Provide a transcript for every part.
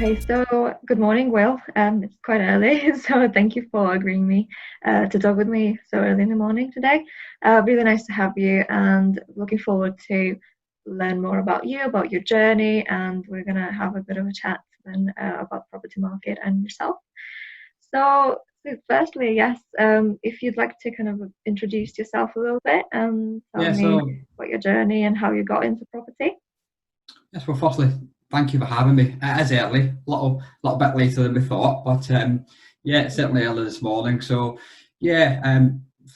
Okay, so good morning, Will. It's quite early, so thank you for agreeing me to talk with me so early in the morning today. Really nice to have you, and looking forward to learn more about you, about your journey, and we're gonna have a bit of a chat then about property market and yourself. So firstly, yes, if you'd like to kind of introduce yourself a little bit and tell Yeah, me so about your journey and how you got into property. yes, well, firstly, thank you for having me. It is early, little bit later than we thought, but yeah, it's certainly early this morning. So yeah,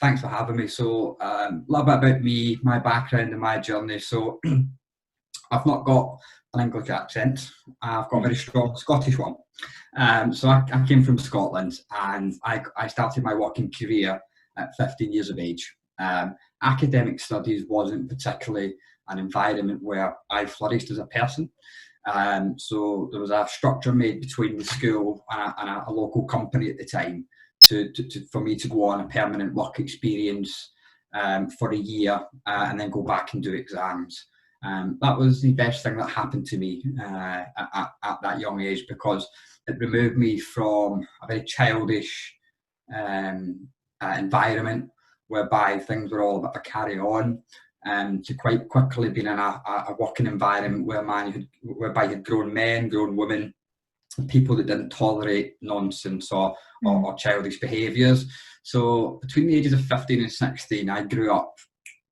thanks for having me. So a little bit about me, my background, and my journey. So I've not got an English accent. I've got a very strong Scottish one. So I came from Scotland, and I started my working career at 15 years of age. Academic studies wasn't particularly an environment where I flourished as a person. So there was a structure made between the school and a local company at the time for me to go on a permanent work experience for a year and then go back and do exams. That was the best thing that happened to me at that young age, because it removed me from a very childish environment whereby things were all about a carry on, to quite quickly being in a working environment whereby you had grown men, grown women, people that didn't tolerate nonsense or childish behaviours. So between the ages of 15 and 16, I grew up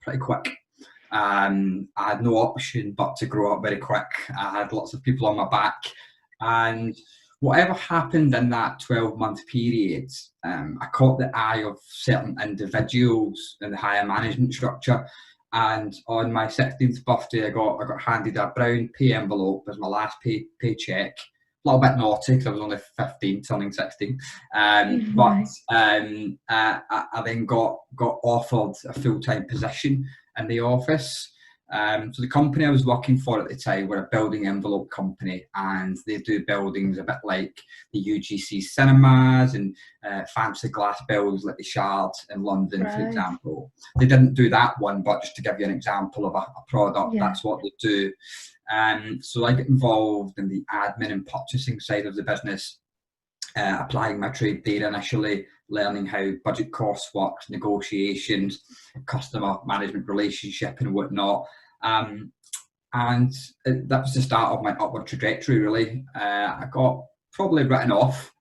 pretty quick. I had no option but to grow up very quick. I had lots of people on my back, and whatever happened in that 12-month period, I caught the eye of certain individuals in the higher management structure. And on my 16th birthday, I got handed a brown pay envelope as my last paycheck. A little bit naughty because I was only 15, turning 16. But Right. I then got offered a full-time position in the office. So the company I was working for at the time were a building envelope company, and they do buildings a bit like the UGC cinemas and fancy glass buildings like the Shard in London, for Right. example. They didn't do that one, but just to give you an example of a product, Yeah. that's what they do. So I get involved in the admin and purchasing side of the business, applying my trade there initially, learning how budget costs works, negotiations, customer management relationship and whatnot. Um, and that was the start of my upward trajectory, really. I got probably written off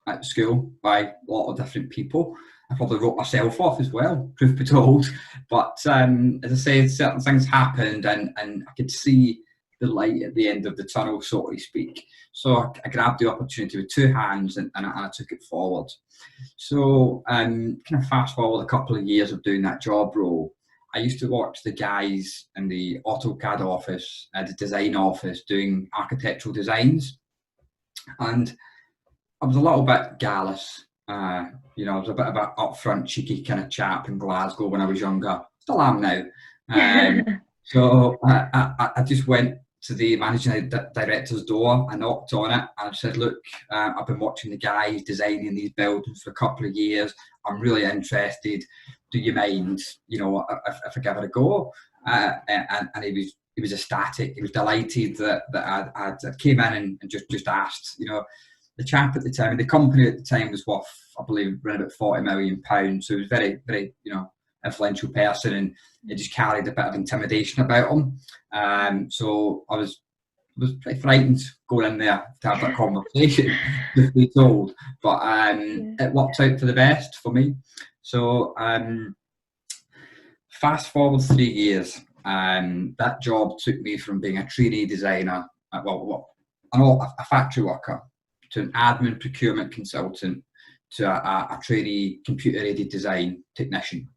at school by a lot of different people. I probably wrote myself off as well, truth be told. But as I say, certain things happened, and I could see the light at the end of the tunnel, so to speak. So I grabbed the opportunity with two hands, and I took it forward. So kind of fast forward a couple of years of doing that job role. I used to watch the guys in the AutoCAD office, the design office, doing architectural designs, and I was a little bit gallus. I was a bit of an upfront, cheeky kind of chap in Glasgow when I was younger. Still am now. Um, so I just went to the managing director's door. I knocked on it and I said, "Look, I've been watching the guys designing these buildings for a couple of years. I'm really interested. Do you mind, if I give it a go?" And he was ecstatic. He was delighted that I'd came in and just asked. The chap at the time, the company at the time was worth, I believe, around about £40 million. So he was very, very, influential person, and it just carried a bit of intimidation about him. So I was pretty frightened going in there to have that conversation, to be told. But Yeah. it worked out for the best for me. So fast forward 3 years, that job took me from being a trainee designer, a factory worker, to an admin procurement consultant, to a trainee computer-aided design technician.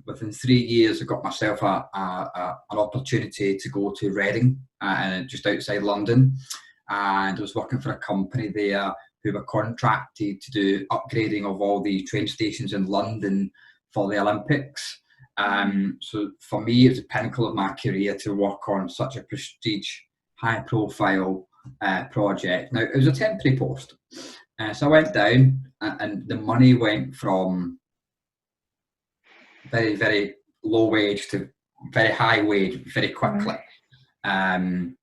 Within 3 years, I got myself an opportunity to go to Reading, just outside London, and I was working for a company there who were contracted to do upgrading of all the train stations in London for the Olympics. So for me, it was the pinnacle of my career to work on such a prestige, high-profile project. Now, it was a temporary post. So I went down, and the money went from very, very low wage to very high wage very quickly. Right. Um,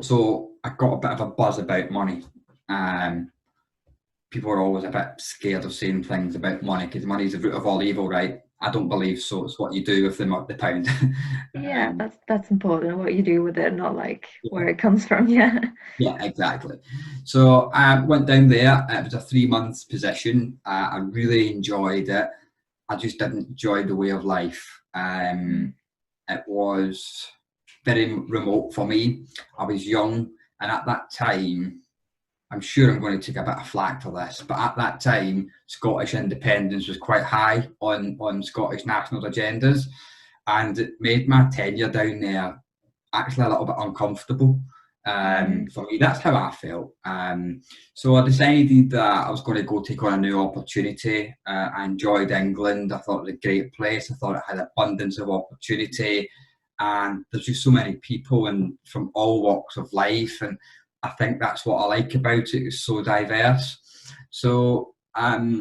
so I got a bit of a buzz about money. People are always a bit scared of saying things about money because money is the root of all evil, right? I don't believe so. It's what you do with the pound. Yeah, that's important. What you do with it, not like Yeah, where it comes from. Yeah. yeah, exactly. So I went down there. It was a 3 month position. I really enjoyed it. I just didn't enjoy the way of life. Mm. It was very remote for me. I was young, and at that time, I'm sure I'm going to take a bit of flack for this, but at that time, Scottish independence was quite high on Scottish national agendas, and it made my tenure down there actually a little bit uncomfortable. Right. For me, that's how I felt. So I decided that I was going to go take on a new opportunity. I enjoyed England. I thought it was a great place. I thought it had abundance of opportunity, and there's just so many people and from all walks of life. And I think that's what I like about it. It's so diverse. So I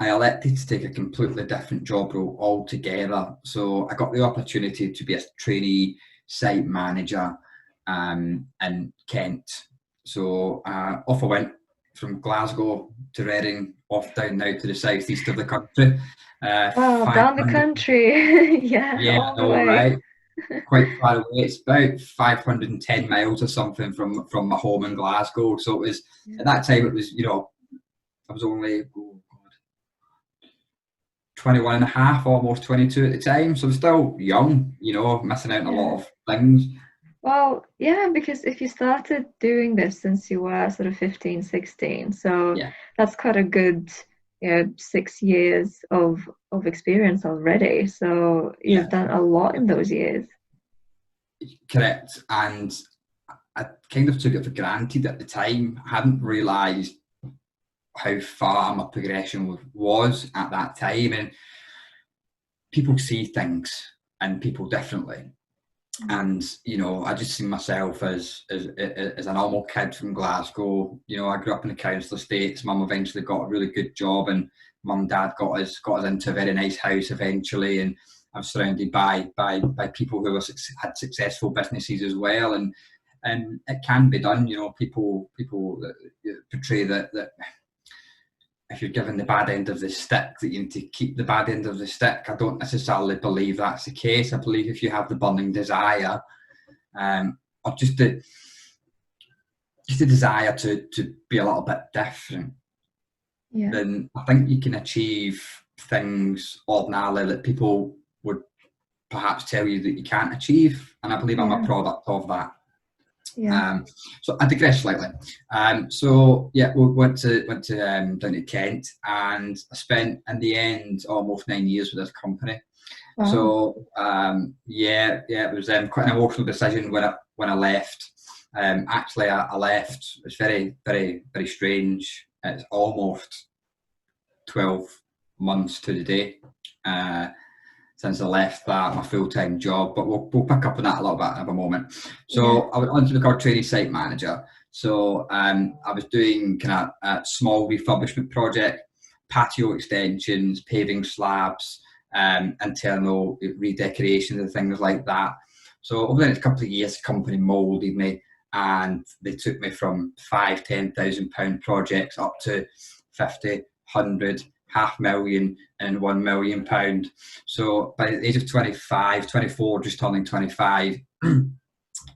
elected to take a completely different job role altogether. So I got the opportunity to be a trainee site manager in Kent. So off I went from Glasgow to Reading, off down now to the southeast of the country. Wow, down the 500, country. Yeah, yeah, all the all way. right, quite far away. It's about 510 miles or something from my home in Glasgow. So it was Yeah. at that time. It was I was only 21 and a half, almost 22 at the time. So I'm still young, missing out on a lot Yeah. of things. Well, yeah, because if you started doing this since you were sort of 15, 16, so Yeah, that's quite a good, 6 years of experience already. So yeah, you've done a lot in those years. correct. And I kind of took it for granted at the time. I hadn't realised how far my progression was at that time. And people see things and people differently. And I just see myself as a normal kid from Glasgow. I grew up in the council estates. Mum eventually got a really good job, and mum and dad got us into a very nice house eventually. And I was surrounded by people who had successful businesses as well. And it can be done. People portray that if you're given the bad end of the stick, that you need to keep the bad end of the stick. I don't necessarily believe that's the case. I believe if you have the burning desire, or just the desire to be a little bit different, Yeah. then I think you can achieve things ordinarily that people would perhaps tell you that you can't achieve. And I believe I'm a Yeah. product of that. Yeah. So I digress slightly. So yeah, we went to down to Kent, and I spent in the end almost 9 years with this company. Wow. So yeah, it was quite an emotional decision when I left. Actually, I left. It's very, very, very strange. It's almost 12 months to the day since I left my full-time job, but we'll pick up on that a little bit in a moment. Yeah. So I went on to become trainee site manager. So I was doing kind of a small refurbishment project, patio extensions, paving slabs, internal redecorations and things like that. So over the next couple of years, the company moulded me, and they took me from £5,000-10,000 projects up to 50, 100, 500,000 and £1,000,000. So by the age of 25, 24, just turning 25,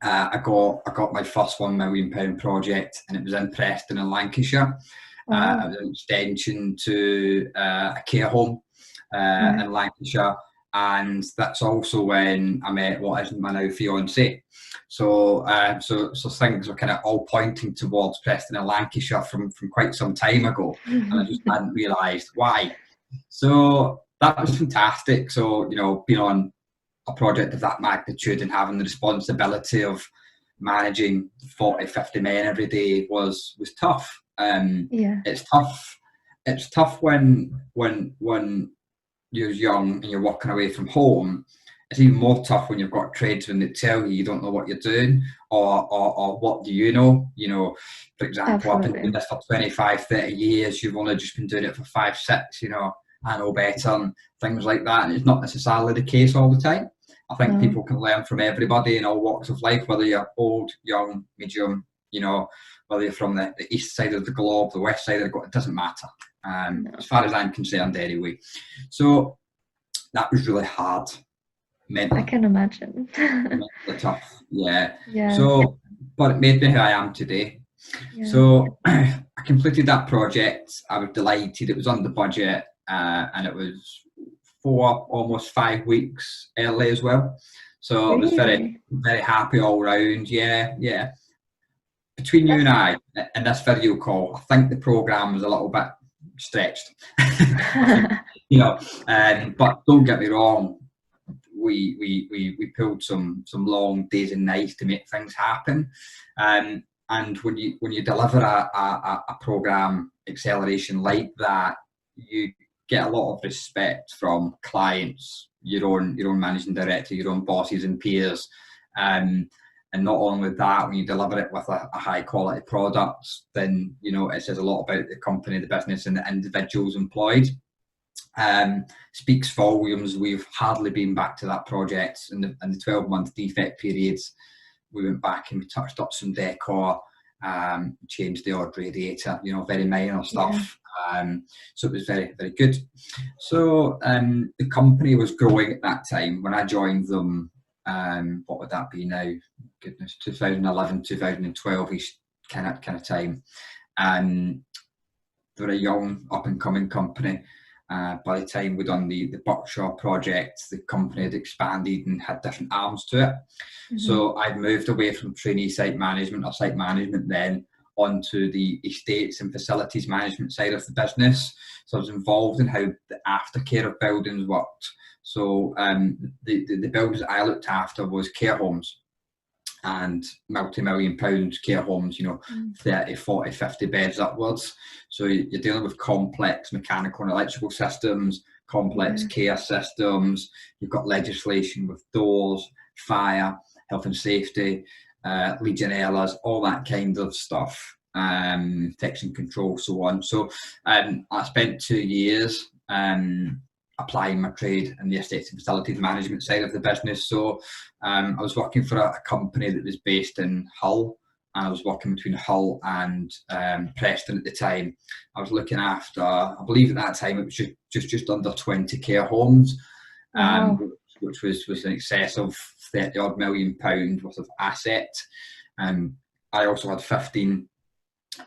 I got my first £1,000,000 project, and it was in Preston in Lancashire. It Wow. was an extension to a care home Right. in Lancashire, and that's also when I met what is my now fiance. So so things were kind of all pointing towards Preston and Lancashire from quite some time ago, and I just hadn't realised why. So that was fantastic. So being on a project of that magnitude and having the responsibility of managing 40, 50 men every day was tough. Yeah. It's tough. It's tough when you're young and you're walking away from home. It's even more tough when you've got tradesmen that tell you don't know what you're doing, or what do you know. For example, I've been doing Absolutely. this for 25, 30 years. You've only just been doing it for 5, 6. I know better and things like that. And it's not necessarily the case all the time. I think No. people can learn from everybody in all walks of life, whether you're old, young, medium, you know, whether you're from the east side of the globe, the west side of the globe, it doesn't matter, No. as far as I'm concerned anyway. So that was really hard, I mentally, can imagine. mentally tough, yeah. Yeah, So, but it made me who I am today. yeah. So I completed that project. I was delighted. It was under budget, and it was almost 5 weeks early as well. So I was very, Really? very happy all round. Yeah, yeah. Between you That's and I, in this video call, I think the program was a little bit stretched. I think, you know, but don't get me wrong. We pulled some long days and nights to make things happen. And when you deliver a program acceleration like that, you get a lot of respect from clients, your own managing director, your own bosses and peers. And not only that, when you deliver it with a high quality product, then it says a lot about the company, the business, and the individuals employed. Speaks volumes. We've hardly been back to that project in the 12-month defect periods. We went back and we touched up some decor, changed the odd radiator, very minor stuff. So it was very, very good. So the company was growing at that time. When I joined them, what would that be now? Goodness, 2011, 2012-ish kind of time. They're a young, up-and-coming company. By the time we'd done the Buckshaw project, the company had expanded and had different arms to it. Mm-hmm. So I'd moved away from trainee site management or site management then onto the estates and facilities management side of the business. So I was involved in how the aftercare of buildings worked. So the buildings I looked after was care homes and multi-million pound care homes, 30, 40, 50 beds upwards. So you're dealing with complex mechanical and electrical systems, complex care systems. You've got legislation with doors, fire, health and safety, Legionellas, all that kind of stuff, infection control, so on. So I spent 2 years applying my trade in the estates and facilities management side of the business. So I was working for a company that was based in Hull, and I was working between Hull and Preston at the time. I was looking after, I believe at that time it was just under 20 care homes, which was in excess of 30 odd million pounds worth of asset. I also had 15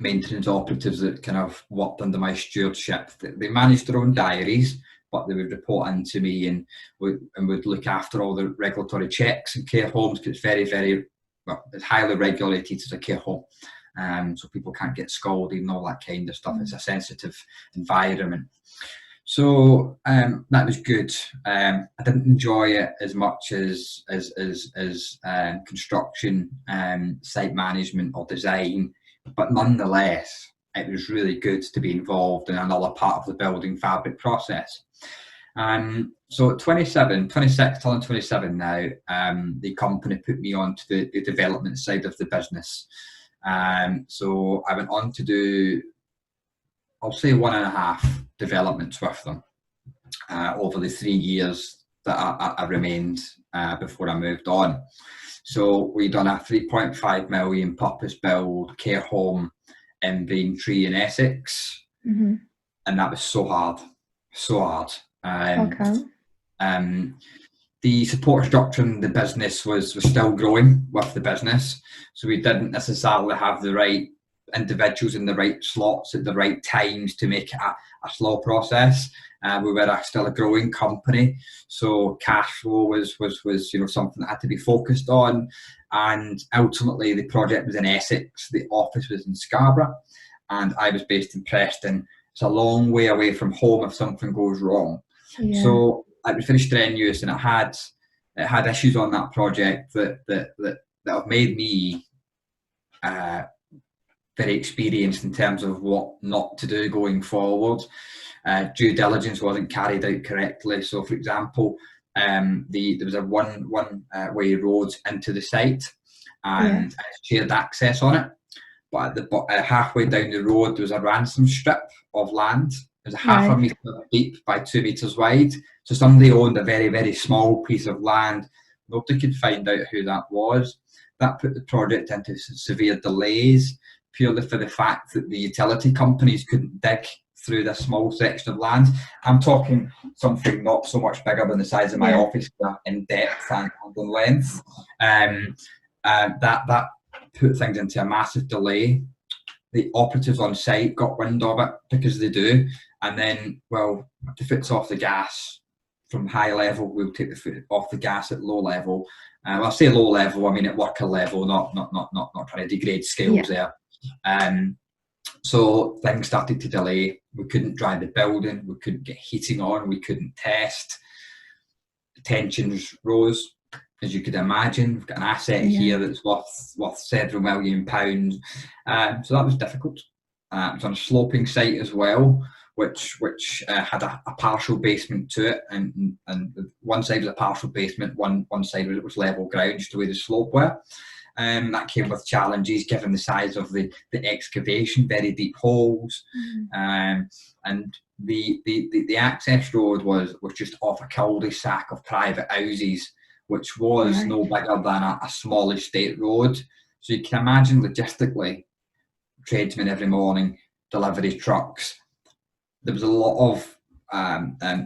maintenance operatives that kind of worked under my stewardship. They managed their own diaries, but they would report in to me and would look after all the regulatory checks in care homes, because it's very, very, it's highly regulated as a care home. So people can't get scalded and all that kind of stuff. It's a sensitive environment. So that was good. I didn't enjoy it as much as construction, site management or design, but nonetheless, it was really good to be involved in another part of the building fabric process. So at 26, turning 27 now, the company put me on to the development side of the business. So I went on to do, I'll say 1.5 developments with them over the 3 years that I remained before I moved on. So we done a 3.5 million purpose-built care home in Braintree in Essex, and that was so hard. The support structure in the business was still growing with the business, so we didn't necessarily have the right individuals in the right slots at the right times to make it a slow process. We were still a growing company, so cash flow was something that had to be focused on. And ultimately, the project was in Essex, the office was in Scarborough, and I was based in Preston. It's a long way away from home if something goes wrong. Yeah. So it was very strenuous, and it had issues on that project that have made me very experienced in terms of what not to do going forward. Due diligence wasn't carried out correctly. So, for example, there was a one-way road into the site, and shared access on it. But halfway down the road, there was a ransom strip of land. It was a half a metre deep by 2 metres wide. So somebody owned a very, very small piece of land. Nobody could find out who that was. that put the project into severe delays, purely for the fact that the utility companies couldn't dig through this small section of land. I'm talking something not so much bigger than the size of my office in depth and in length. That put things into a massive delay. The operatives on site got wind of it, because they do, and then, well, the foot's off the gas from high level, we'll take the foot off the gas at low level. Well, I say low level, I mean at worker level, not trying to degrade skills there. So things started to delay. We couldn't dry the building, we couldn't get heating on, we couldn't test. Tensions rose, as you could imagine. We've got an asset here that's worth several £1 million. So that was difficult. It was on a sloping site as well, which had a partial basement to it, and one side was a partial basement, one side was level ground, just the way the slope were. That came with challenges given the size of the excavation, very deep holes, and the access road was just off a cul-de-sac of private houses, which was no bigger than a small estate road. So you can imagine logistically, tradesmen every morning, delivery trucks. There was a lot of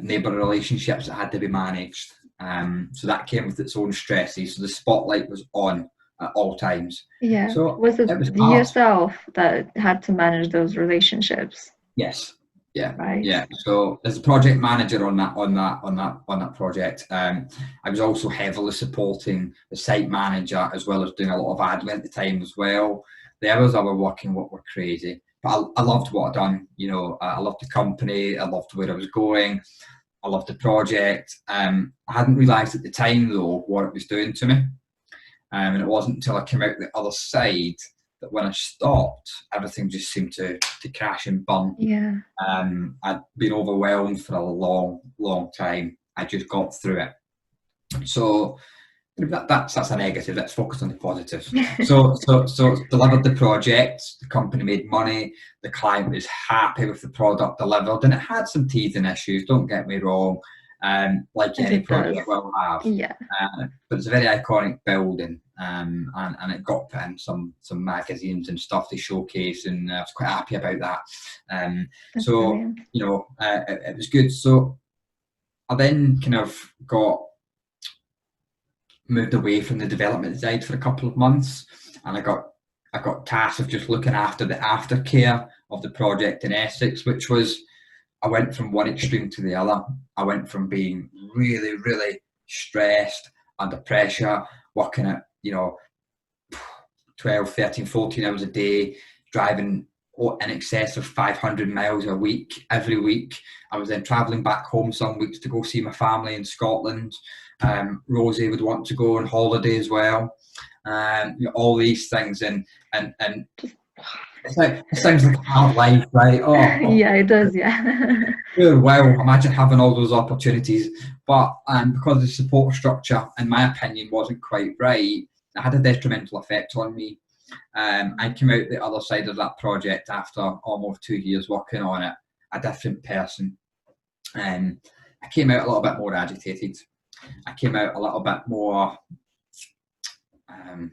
neighbour relationships that had to be managed. So that came with its own stresses. So the spotlight was on at all times. Yeah. So was it yourself that had to manage those relationships? Yes. Yeah. Right. Yeah. So as a project manager on that project, I was also heavily supporting the site manager, as well as doing a lot of admin at the time as well. The hours I were working were crazy, but I loved what I'd done. You know, I loved the company, I loved where I was going, I loved the project. I hadn't realised at the time though what it was doing to me, and it wasn't until I came out the other side that when I stopped, everything just seemed to crash and burn. Yeah. I'd been overwhelmed for a long time. I just got through it. So that's a negative. Let's focus on the positive. So delivered the project. The company made money. The client was happy with the product delivered, and it had some teething issues. Don't get me wrong. Like any project will have. Yeah. But it's a very iconic building, and it got put in some magazines and stuff to showcase, and I was quite happy about that. So brilliant. You know, it was good. So I then kind of moved away from the development side for a couple of months, and I got tasked with just looking after the aftercare of the project in Essex, which was, I went from one extreme to the other. I went from being really, really stressed, under pressure, working at, 12, 13, 14 hours a day, driving in excess of 500 miles a week, every week. I was then travelling back home some weeks to go see my family in Scotland. Rosie would want to go on holiday as well. All these things, and it sounds like a hard life, right? Oh, yeah, it does. Yeah. Well, imagine having all those opportunities, but because the support structure, in my opinion, wasn't quite right, it had a detrimental effect on me. I came out the other side of that project after almost 2 years working on it, a different person. I came out a little bit more agitated. I came out a little bit more, I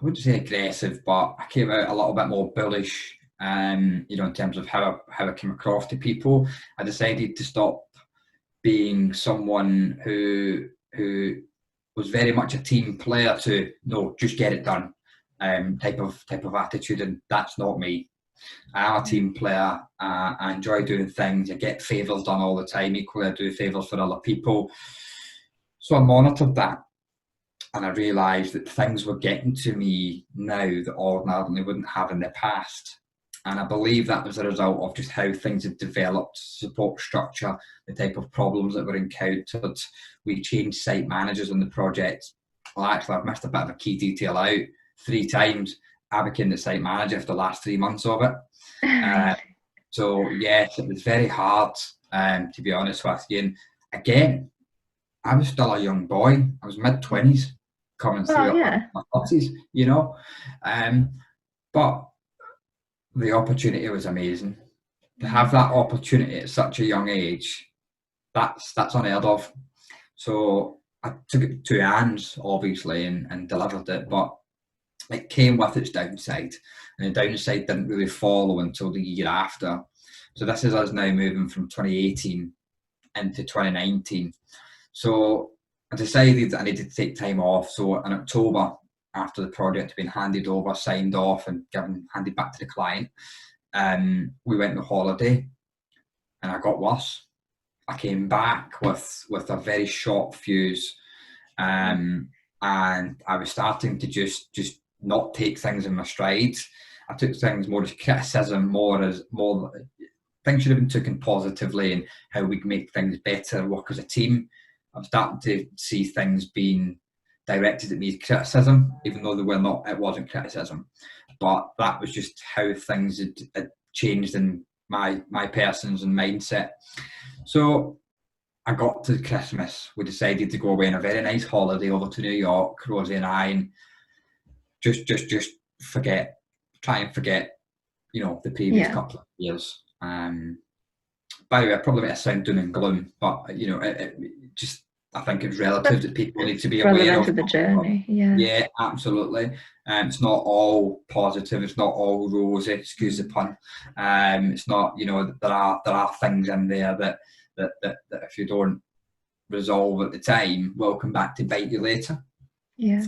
wouldn't say aggressive, but I came out a little bit more bullish, in terms of how I came across to people. I decided to stop being someone who was very much a team player to, no, just get it done, type of attitude, and that's not me. I'm a team player. I enjoy doing things. I get favours done all the time. Equally, I do favours for other people. So I monitored that, and I realised that things were getting to me now that ordinarily wouldn't have in the past. And I believe that was a result of just how things had developed, support structure, the type of problems that were encountered. We changed site managers on the project. Well, actually, I've missed a bit of a key detail out. 3 times I became the site manager after the last 3 months of it. So yes, it was very hard, to be honest with you. And again, I was still a young boy. I was mid-20s, coming through my 30s, but the opportunity was amazing. To have that opportunity at such a young age, that's unheard of. So I took it to two hands, obviously, and delivered it, but it came with its downside, and the downside didn't really follow until the year after. So this is us now moving from 2018 into 2019. So I decided that I needed to take time off. So in October, after the project had been handed over, signed off, and handed back to the client, we went on holiday, and I got worse. I came back with a very short fuse, and I was starting to just not take things in my stride. I took things more as criticism, more things should have been taken positively, and how we can make things better, work as a team. I'm starting to see things being directed at me as criticism, even though they were not. It wasn't criticism, but that was just how things had changed in my persons and mindset. So I got to Christmas. We decided to go away on a very nice holiday over to New York, Rosie and I, and just try and forget, the previous couple of years. By the way, I probably made it sound doom and gloom, but I think it's relative that people need to be aware of the journey. Yeah, absolutely. It's not all positive. It's not all rosy. Excuse the pun. It's not. There are things in there that if you don't resolve at the time, will come back to bite you later. Yeah.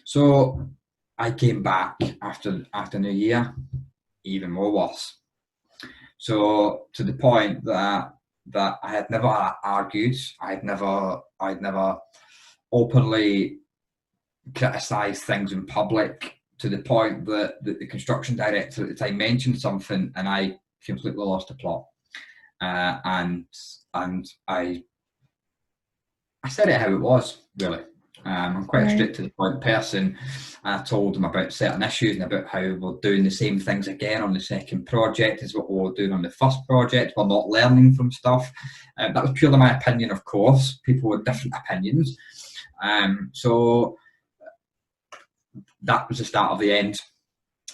So I came back after New Year, even more worse. So to the point that I had never argued, I'd never openly criticised things in public, to the point that the construction director at the time mentioned something, and I completely lost the plot. And I said it how it was, really. I'm quite a straight to the point person. I told them about certain issues and about how we're doing the same things again on the second project as what we were doing on the first project. We're not learning from stuff. That was purely my opinion, of course. People with different opinions. So that was the start of the end.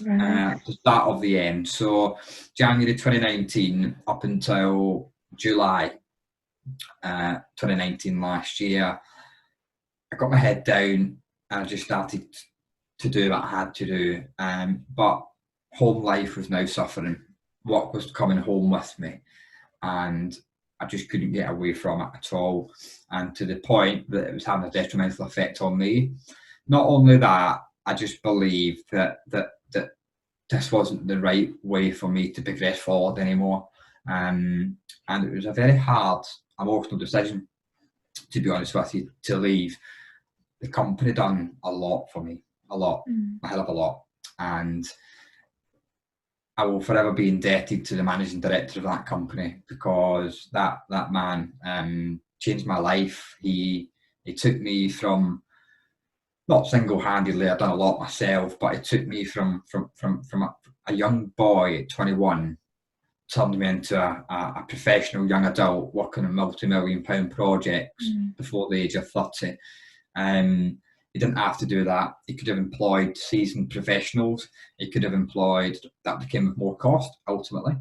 The start of the end. So January 2019 up until July 2019 last year, I got my head down and I just started to do what I had to do. But home life was now suffering. Work was coming home with me, and I just couldn't get away from it at all. And to the point that it was having a detrimental effect on me. Not only that, I just believed that this wasn't the right way for me to progress forward anymore. And it was a very hard, emotional decision, to be honest with you, to leave. The company done a lot for me, a hell of a lot. And I will forever be indebted to the managing director of that company, because that man changed my life. He took me from, not single-handedly, I've done a lot myself, but it took me from a young boy at 21, turned me into a professional young adult working on multi-million-pound projects before the age of 30. He didn't have to do that. He could have employed seasoned professionals. He could have employed, that became more cost ultimately,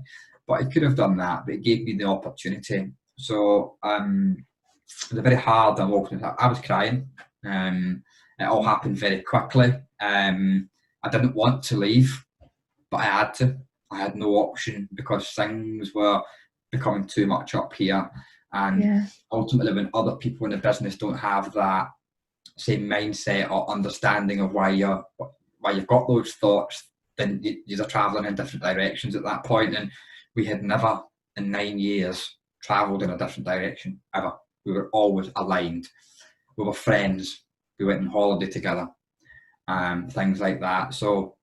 but he could have done that, but it gave me the opportunity. So it was a very hard and walking. I was crying. It all happened very quickly. I didn't want to leave, but I had to. I had no option, because things were becoming too much up here. And ultimately, when other people in the business don't have that same mindset or understanding of why you've got those thoughts, then you're travelling in different directions at that point. And we had never in 9 years travelled in a different direction, ever. We were always aligned. We were friends. We went on holiday together, things like that. So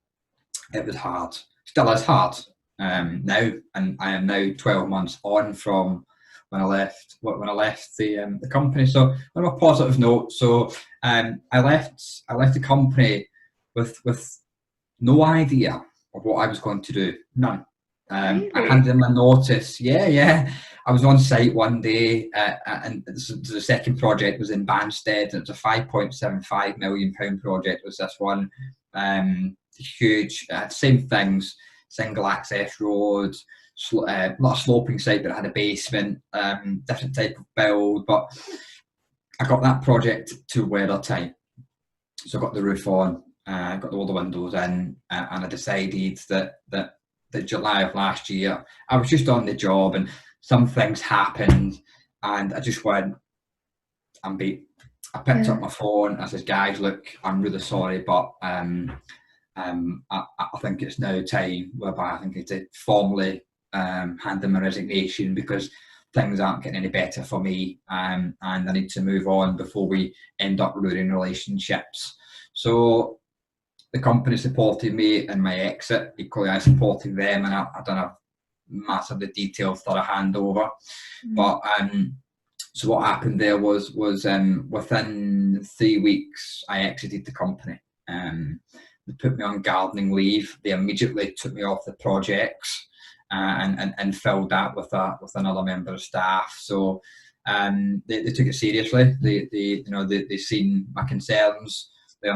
it was hard. Still is hard now, and I am now 12 months on from when I left the company. So on a positive note, so I left the company with no idea of what I was going to do. None. Really? I handed in my notice. Yeah. I was on site one day, and the second project was in Banstead, and it was a £5.75 million project. Was this one huge? Same things, single access roads, not a sloping site, but it had a basement, different type of build. But I got that project to weather tight. So I got the roof on, got all the windows in, and I decided that July of last year, I was just on the job and some things happened, and I just went, I'm beat. I picked up my phone. I said, guys, look, I'm really sorry, but I think it's now time whereby I think I need to formally hand in my resignation, because things aren't getting any better for me, and I need to move on before we end up ruining relationships. So the company supported me in my exit. Equally, I supported them, and I don't have massively detailed thorough handover. But so what happened there was within 3 weeks, I exited the company. They put me on gardening leave. They immediately took me off the projects, and filled that with another member of staff. So they took it seriously. They seen my concerns. I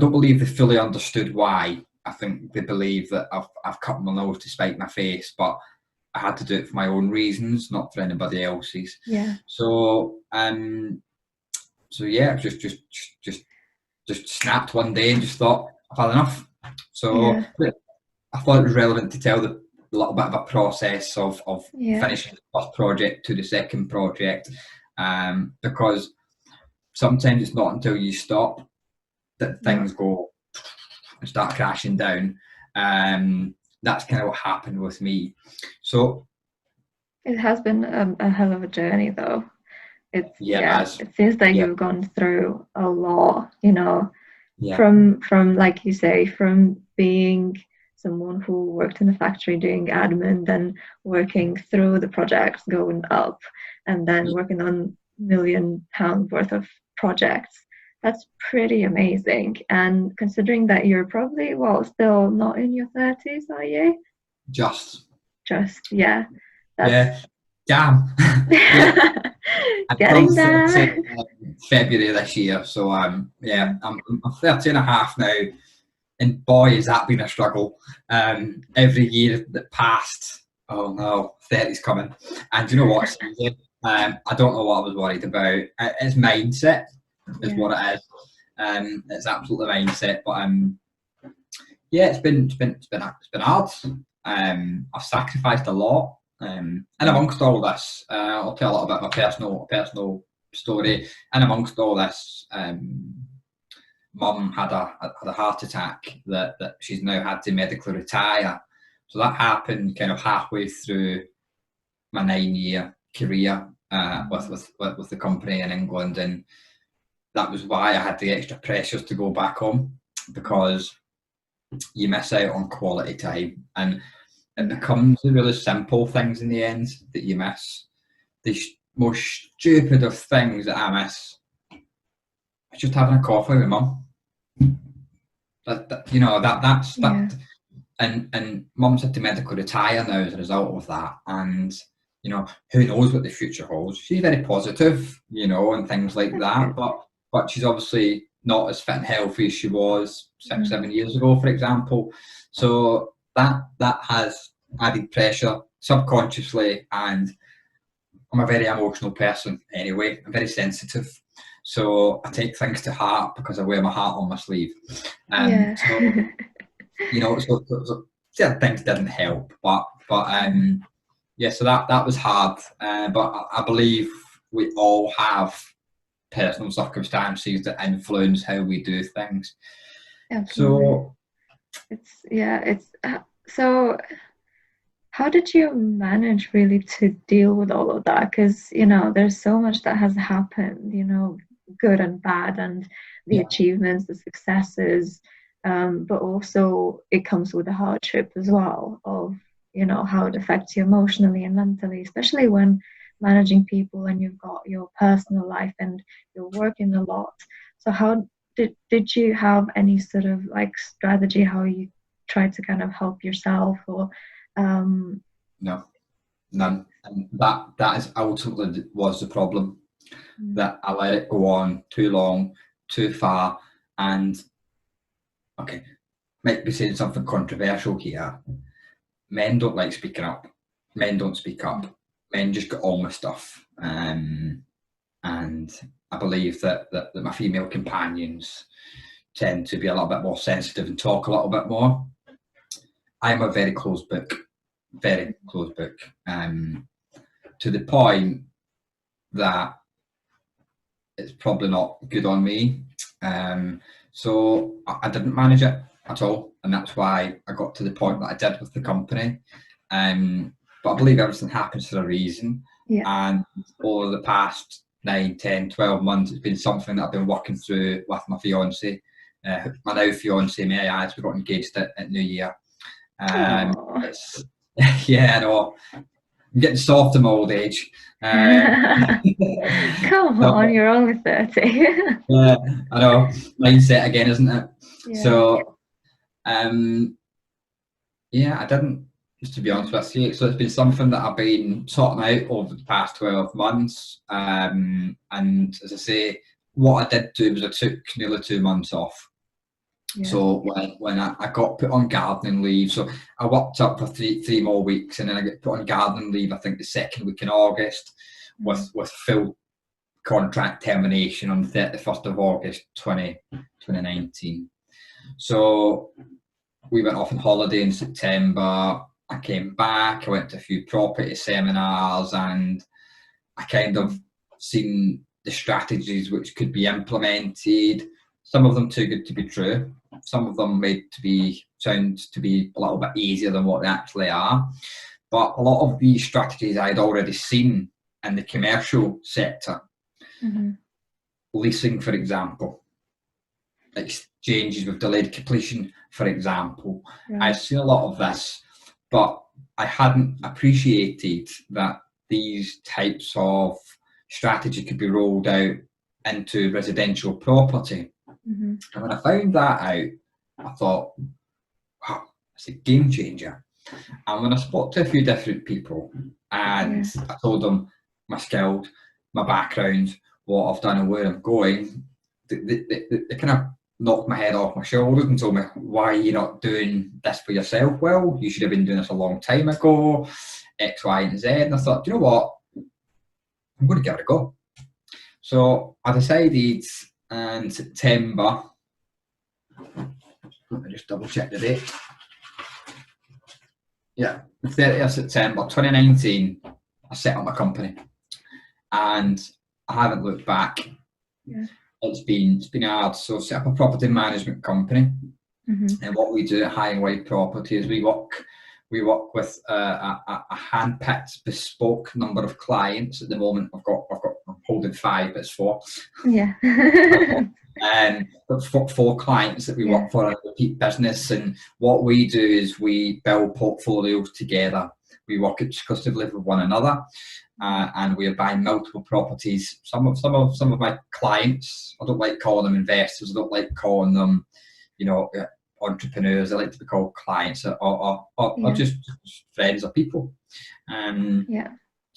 don't believe they fully understood why. I think they believe that I've cut my nose to spite my face, but I had to do it for my own reasons, not for anybody else's. Yeah. So yeah, just snapped one day and just thought, I've had enough. So I thought it was relevant to tell a little bit of a process of finishing the first project to the second project, because sometimes it's not until you stop that things go and start crashing down. That's kind of what happened with me. So it has been a hell of a journey, though. It seems that you've gone through a lot, from like you say, from being someone who worked in the factory doing admin, then working through the projects going up, and then working on £1 million worth of projects. That's pretty amazing. And considering that you're probably, still not in your 30s, are you? Just, yeah. Damn. Getting there. February this year, so I'm 30 and a half now, and boy, has that been a struggle. Every year that passed, oh no, 30's coming, and you know what? I don't know what I was worried about. It's mindset, is what it is. It's absolutely mindset, but it's been hard. I've sacrificed a lot. And amongst all this, I'll tell a little bit of my personal story. And amongst all this, Mum had a heart attack that she's now had to medically retire. So that happened kind of halfway through my 9-year career with the company in England, and that was why I had the extra pressures to go back home, because you miss out on quality time, and it becomes the really simple things in the end that you miss. The most stupid of things that I miss is just having a coffee with Mum. And Mum's had to medically retire now as a result of that, and who knows what the future holds. She's very positive, and things like that, but she's obviously not as fit and healthy as she was 6-7 years ago, for example. So that has added pressure subconsciously, and I'm a very emotional person anyway. I'm very sensitive, so I take things to heart because I wear my heart on my sleeve. So certain things didn't help, but so that was hard. But I believe we all have personal circumstances that influence how we do things. Absolutely. So how did you manage really to deal with all of that? Because there's so much that has happened, good and bad, and the achievements, the successes, but also it comes with a hardship as well of how it affects you emotionally and mentally, especially when managing people and you've got your personal life and you're working a lot. So how did you have any sort of like strategy how you try to kind of help yourself, or No, none. And that is ultimately was the problem, that I let it go on too long, too far. And might be saying something controversial here. Men don't like speaking up. Men don't speak up. men just get on with stuff. And I believe that my female companions tend to be a little bit more sensitive and talk a little bit more. I'm a very closed book, to the point that it's probably not good on me. So I didn't manage it at all, and that's why I got to the point that I did with the company. But I believe everything happens for a reason. Yeah. And over the past 9, 10, 12 months, it's been something that I've been working through with my fiance. My now fiance, may I add, we got engaged at New Year. Yeah, I know. I'm getting soft in my old age. Come on, you're only 30. Yeah, I know. Mindset again, isn't it? Yeah. So, yeah, I didn't, just to be honest with you. So it's been something that I've been sorting out over the past 12 months. And as I say, what I did do was I took nearly 2 months off. Yeah. So when I got put on gardening leave, so I worked up for three more weeks, and then I get put on gardening leave, I think the second week in August, with full contract termination on the 31st of August 2019. So we went off on holiday in September. I came back, I went to a few property seminars, and I kind of seen the strategies which could be implemented. Some of them too good to be true. Some of them made to sound to be a little bit easier than what they actually are. But a lot of these strategies I'd already seen in the commercial sector. Mm-hmm. Leasing, for example, exchanges with delayed completion, for example. Right. I've seen a lot of this, but I hadn't appreciated that these types of strategy could be rolled out into residential property. Mm-hmm. And when I found that out, I thought, wow, it's a game changer. And when I spoke to a few different people, and I told them my skills, my background, what I've done and where I'm going, they kind of knocked my head off my shoulders and told me, why are you not doing this for yourself? Well, you should have been doing this a long time ago, X, Y, and Z. And I thought, do you know what? I'm going to give it a go. So I decided in September, let me just double check the date. Yeah, the 30th of September 2019, I set up my company, and I haven't looked back. Yeah. It's been hard. So set up a property management company, mm-hmm. and what we do at High and Wide Property is we work with a hand-picked, bespoke number of clients. At the moment, I'm holding 5, but it's 4. Yeah. But 4 clients that we work for in repeat business, and what we do is we build portfolios together. We work exclusively with one another, and we are buying multiple properties. Some of my clients, I don't like calling them investors. I don't like calling them, entrepreneurs. I like to be called clients, or just friends or people.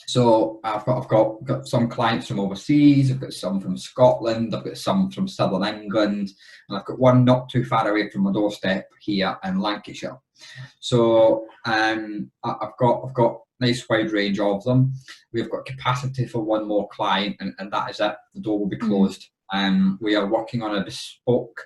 So I've got some clients from overseas. I've got some from Scotland. I've got some from Southern England, and I've got one not too far away from my doorstep here in Lancashire. So I've got nice wide range of them. We've got capacity for one more client, and that is it. The door will be closed. We are working on a bespoke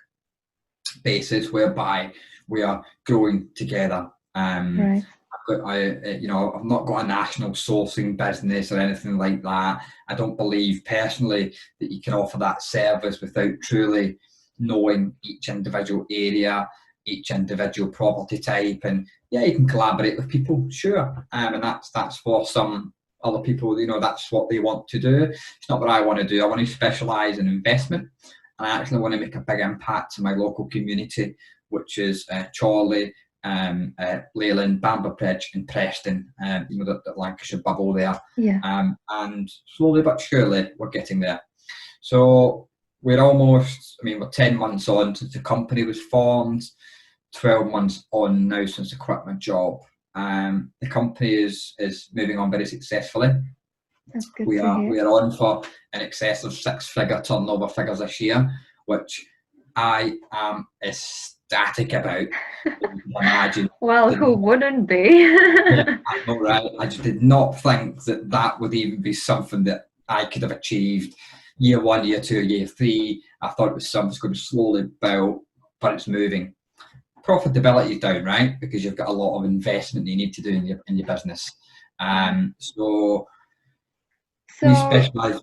basis whereby we are growing together. Right. I've not got a national sourcing business or anything like that. I don't believe personally that you can offer that service without truly knowing each individual area, each individual property type. And yeah, you can collaborate with people, sure. And that's for some other people, that's what they want to do. It's not what I want to do. I want to specialise in investment, and I actually want to make a big impact to my local community, which is Chorley, Leyland, Bamber Bridge and Preston, the Lancashire bubble there. Yeah. And slowly but surely we're getting there. So we're 10 months on since the company was formed, 12 months on now since I quit my job. The company is moving on very successfully. That's good. We are on for in excess of 6-figure turnover figures this year, which I am ecstatic ecstatic about. You can imagine. Well, Did who not, wouldn't be? yeah, I know, right? I just did not think that that would even be something that I could have achieved year one, year two, year three. I thought it was something that's going to slowly build, but it's moving. Profitability is down, right? Because you've got a lot of investment you need to do in your business. So we So, specialize.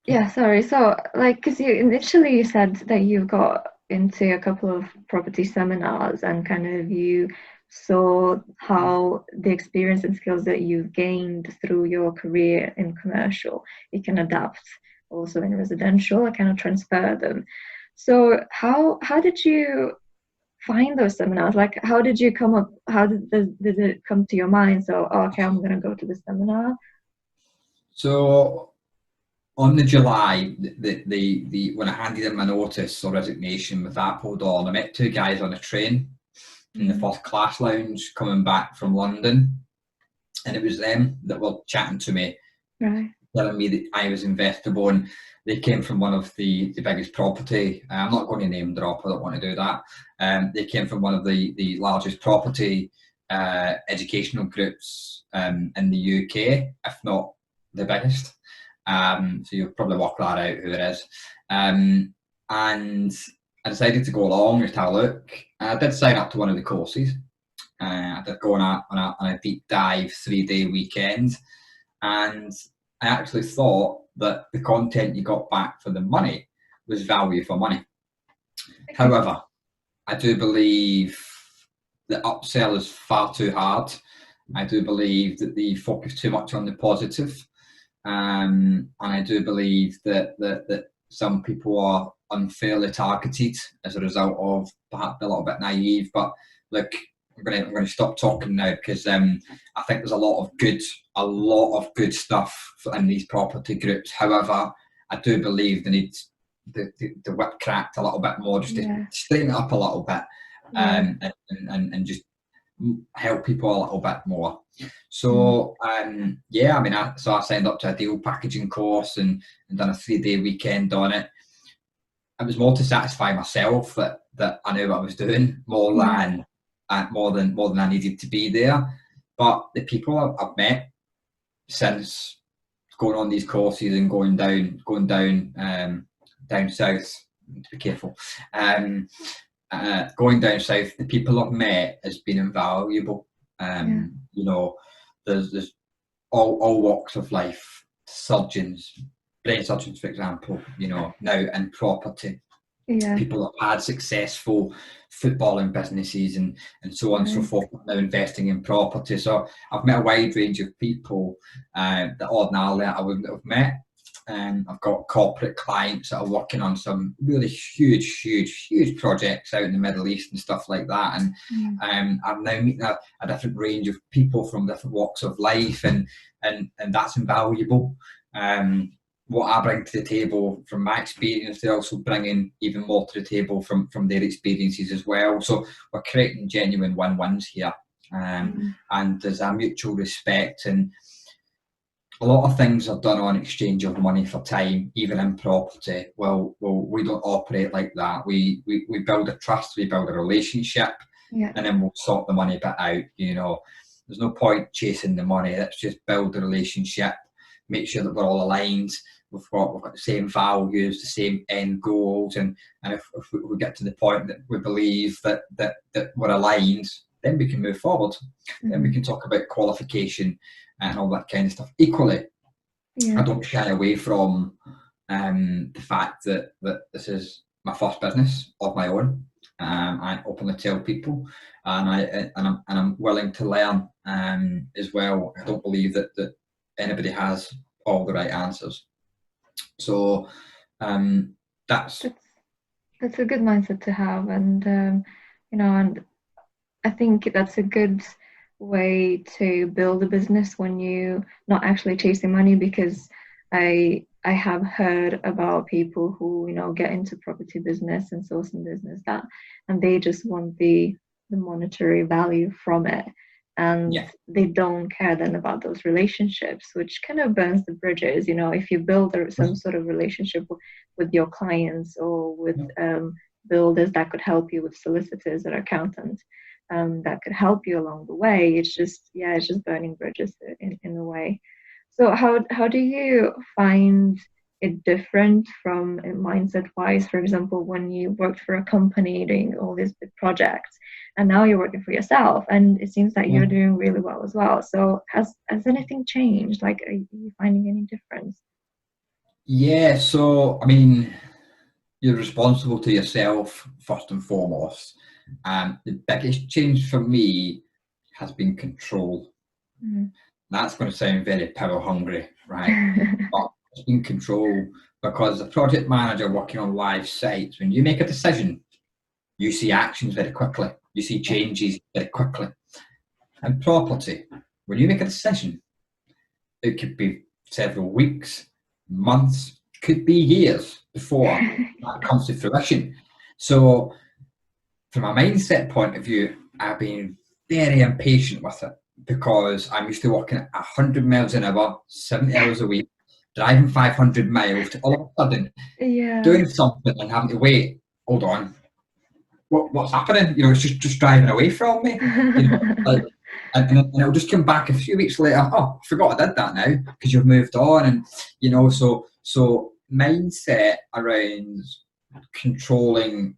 yeah, sorry. So, like, because you initially you said that you got into a couple of property seminars and kind of you saw how the experience and skills that you've gained through your career in commercial, you can adapt also in residential and kind of transfer them. So, how did you find those seminars? Like, how did you come up? How did it come to your mind? So, oh, okay, I'm gonna go to the seminar. So on the July, the when I handed in my notice or resignation with that pulled on, I met two guys on a train in the first class lounge coming back from London, and it was them that were chatting to me, Right. telling me that I was investable, and they came from one of the biggest property. I'm not going to name drop. I don't want to do that. They came from one of the largest property educational groups in the UK, if not the biggest. So you'll probably work that out who it is. And I decided to go along and have a look. I did sign up to one of the courses. I did go on a deep dive 3-day weekend, and I actually thought that the content you got back for the money was value for money. Okay. However, I do believe the upsell is far too hard. I do believe that they focus too much on the positive. And I do believe that some people are unfairly targeted as a result of perhaps a little bit naive. But look, I'm going to stop talking now because I think there's a lot of good stuff in these property groups. However, I do believe they need the whip cracked a little bit more, just to Yeah. straighten it up a little bit, Yeah. and just help people a little bit more. Mm. So yeah, I mean, I signed up to a deal packaging course and done a 3-day weekend on it. It was more to satisfy myself that I knew what I was doing Yeah. more than I needed to be there. But the people I've met since going on these courses and going down south, to be careful, going down south, the people I've met has been invaluable. Yeah. You know, there's all walks of life, surgeons, brain surgeons, for example, you know, now in property. Yeah. People have had successful footballing businesses and so on and so Right. forth, now investing in property. So I've met a wide range of people that ordinarily I wouldn't have met. I've got corporate clients that are working on some really huge projects out in the Middle East and stuff like that. And Mm. I'm now meeting a different range of people from different walks of life, and that's invaluable. What I bring to the table from my experience, they're also bringing even more to the table from their experiences as well. So we're creating genuine win-wins here, Mm. and there's a mutual respect, and a lot of things are done on exchange of money for time, even in property. Well, we don't operate like that. We build a trust, we build a relationship, Yeah. and then we'll sort the money bit out. You know, there's no point chasing the money. Let's just build a relationship, make sure that we're all aligned. We've got the same values, the same end goals, and if we get to the point that we believe that we're aligned, then we can move forward. Then we Mm. can talk about qualification and all that kind of stuff. Equally, I Yeah. don't shy away from the fact that this is my first business of my own. I openly tell people, and I'm willing to learn as well. I don't believe that anybody has all the right answers. So that's That's that's a good mindset to have, and and I think that's a good way to build a business when you not actually chasing money, because I have heard about people who get into property business and sourcing business that and they just want the monetary value from it, and yeah. they don't care then about those relationships, which kind of burns the bridges. If you build some sort of relationship with your clients or with builders that could help you, with solicitors or accountants that could help you along the way. It's just, yeah, it's just burning bridges in a way. So how do you find it different from mindset wise? For example, when you worked for a company doing all these big projects, and now you're working for yourself, and it seems that Yeah. you're doing really well as well. So has anything changed? Like, are you finding any difference? Yeah, so I mean, you're responsible to yourself first and foremost. The biggest change for me has been control. Mm. That's going to sound very power hungry, right? But it's been control, because as a project manager working on live sites, when you make a decision, you see actions very quickly. You see changes very quickly. And property, when you make a decision, it could be several weeks, months, could be years before that comes to fruition. So, from a mindset point of view, I've been very impatient with it, because I'm used to working at 100 miles an hour, 70 hours a week, driving 500 miles, to all of a sudden Yeah. doing something and having to wait. Hold on, what's happening? You know, it's just driving away from me. You know, like, and it'll just come back a few weeks later. Oh, I forgot I did that now, because you've moved on, and you know, so mindset around controlling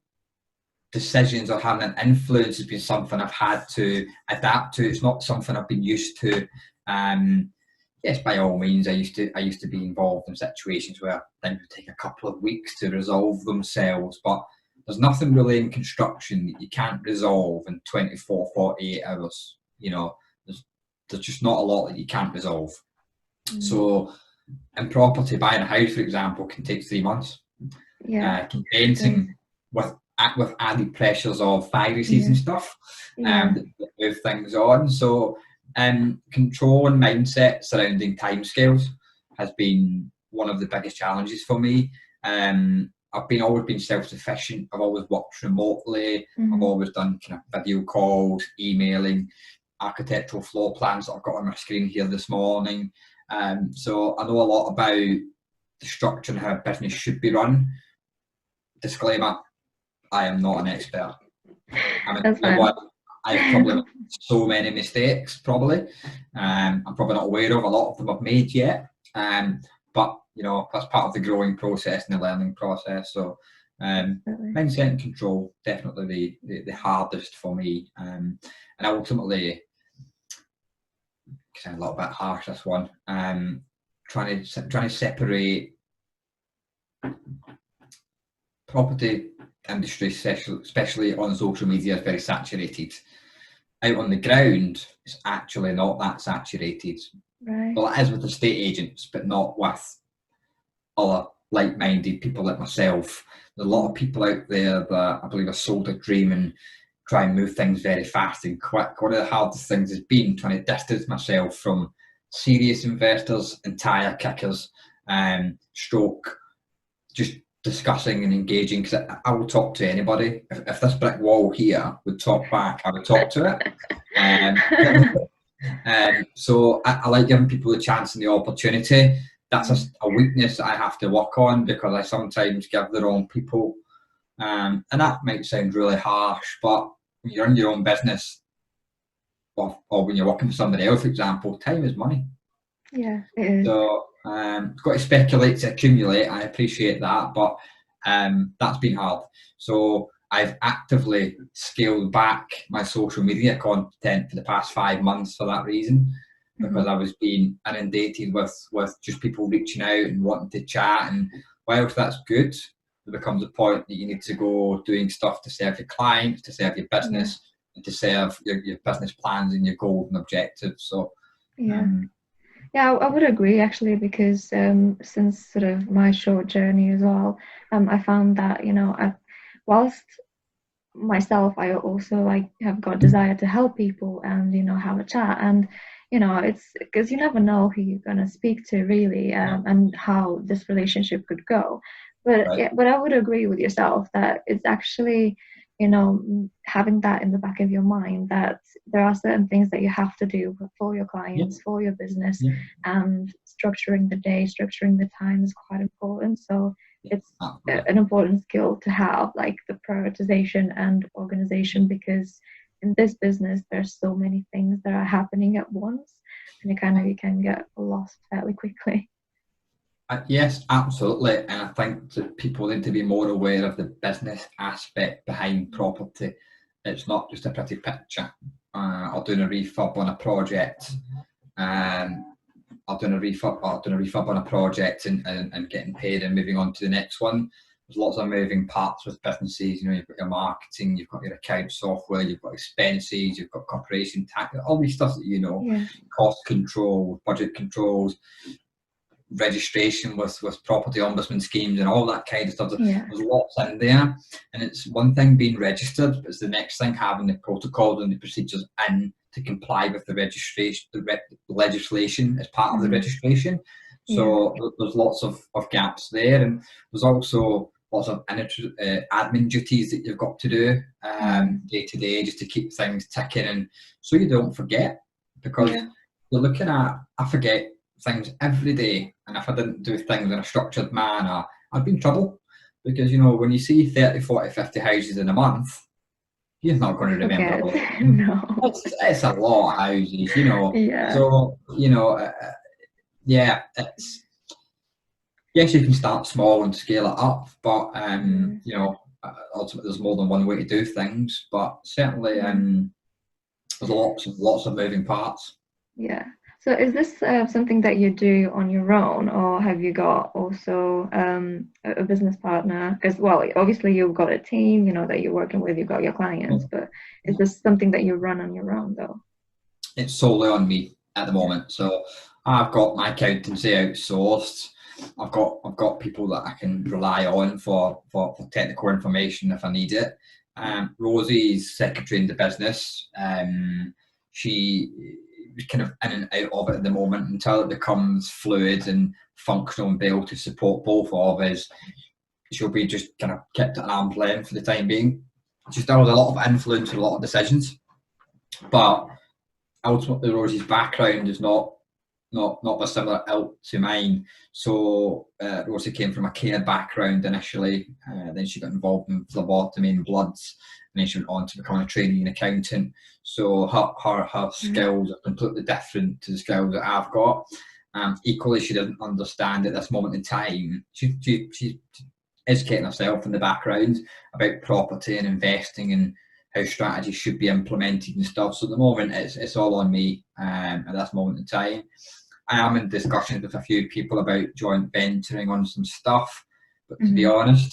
decisions or having an influence has been something I've had to adapt to. It's not something I've been used to. Yes, by all means, I used to be involved in situations where things would take a couple of weeks to resolve themselves, but there's nothing really in construction that you can't resolve in 24, 48 hours. You know, there's just not a lot that you can't resolve. Mm. So, in property, buying a house, for example, can take 3 months. Yeah. Conveyancing, with added pressures of viruses Yeah. and stuff, Yeah. that move things on. So, control and mindset surrounding timescales has been one of the biggest challenges for me. I've always been self-sufficient. I've always worked remotely. I've Mm-hmm. always done kind of video calls, emailing, architectural floor plans that I've got on my screen here this morning. So I know a lot about the structure and how a business should be run. Disclaimer: I am not an expert. I mean, That's fine. I've probably made so many mistakes, probably. I'm probably not aware of a lot of them I've made yet. But, you know, that's part of the growing process and the learning process. So, Definitely. mindset and control, definitely the hardest for me. And ultimately, kind of a little bit harsh, this one, trying to separate property industry, especially on social media, is very saturated. Out on the ground, it's actually not that saturated. Right. Well, it is with estate agents, but not with other like-minded people like myself. There's a lot of people out there that I believe are sold a dream and try and move things very fast and quick. One of the hardest things has been trying to distance myself from serious investors and tire kickers, stroke just discussing and engaging, because I will talk to anybody. If this brick wall here would talk back, I would talk to it. So I like giving people the chance and the opportunity. That's a weakness that I have to work on, because I sometimes give the wrong people. And that might sound really harsh, but when you're in your own business, or when you're working for somebody else, for example, time is money. Yeah, it is. So got to speculate to accumulate. I appreciate that, but that's been hard. So I've actively scaled back my social media content for the past 5 months for that reason, because I was being inundated with just people reaching out and wanting to chat. And whilst that's good, there becomes a point that you need to go doing stuff to serve your clients, to serve your business, and to serve your business plans and your goals and objectives. So Yeah. Yeah, I would agree actually, because since sort of my short journey as well, I found that, whilst myself, I also like have got desire to help people and have a chat, and it's because you never know who you're gonna speak to really, and how this relationship could go. But right. yeah, but I would agree with yourself that it's actually having that in the back of your mind, that there are certain things that you have to do for your clients, for your business, and structuring the day, structuring the time is quite important. So it's Absolutely. an important skill to have, like the prioritization and organization, because in this business there's so many things that are happening at once, and you can get lost fairly quickly. Yes, absolutely. And I think that people need to be more aware of the business aspect behind property. It's not just a pretty picture. Or doing a refurb on a project, or doing a refurb on a project and getting paid and moving on to the next one. There's lots of moving parts with businesses. You know, you've got your marketing, you've got your account software, you've got expenses, you've got corporation tax, all these stuff that you know, Yeah. cost control, budget controls, registration with property ombudsman schemes and all that kind of stuff. Yeah. There's lots in there, and it's one thing being registered, but it's the next thing having the protocols and the procedures in to comply with the registration, legislation as part of the registration. Yeah. So there's lots of gaps there, and there's also lots of admin duties that you've got to do day to day just to keep things ticking, and so you don't forget, because you're looking at, I forget things every day, and if I didn't do things in a structured manner, I'd be in trouble, because you know, when you see 30, 40, 50 houses in a month, you're not going to remember all of them. No. It's a lot of houses, you know. Yeah. So you know, yeah, it's, yes, you can start small and scale it up, but you know, ultimately there's more than one way to do things, but certainly there's lots and lots of moving parts. Yeah. So is this something that you do on your own, or have you got also a business partner? Because, well, obviously you've got a team, you know, that you're working with, you've got your clients, but is this something that you run on your own though? It's solely on me at the moment. So I've got my accountancy outsourced. I've got people that I can rely on for technical information if I need it. Rosie's secretary in the business. She kind of in and out of it at the moment until it becomes fluid and functional and be able to support both of us. She'll be just kind of kept at an arm's length for the time being. She still has a lot of influence and a lot of decisions, but ultimately Rosie's background is not a similar ilk to mine. So Rosie came from a care background initially, then she got involved in phlebotomy and bloods, and then she went on to become a trainee accountant. So her skills are completely different to the skills that I've got. Equally, she doesn't understand at this moment in time. She's educating herself in the background about property and investing and how strategies should be implemented and stuff. So at the moment, it's all on me at this moment in time. I am in discussions with a few people about joint venturing on some stuff, but to be honest,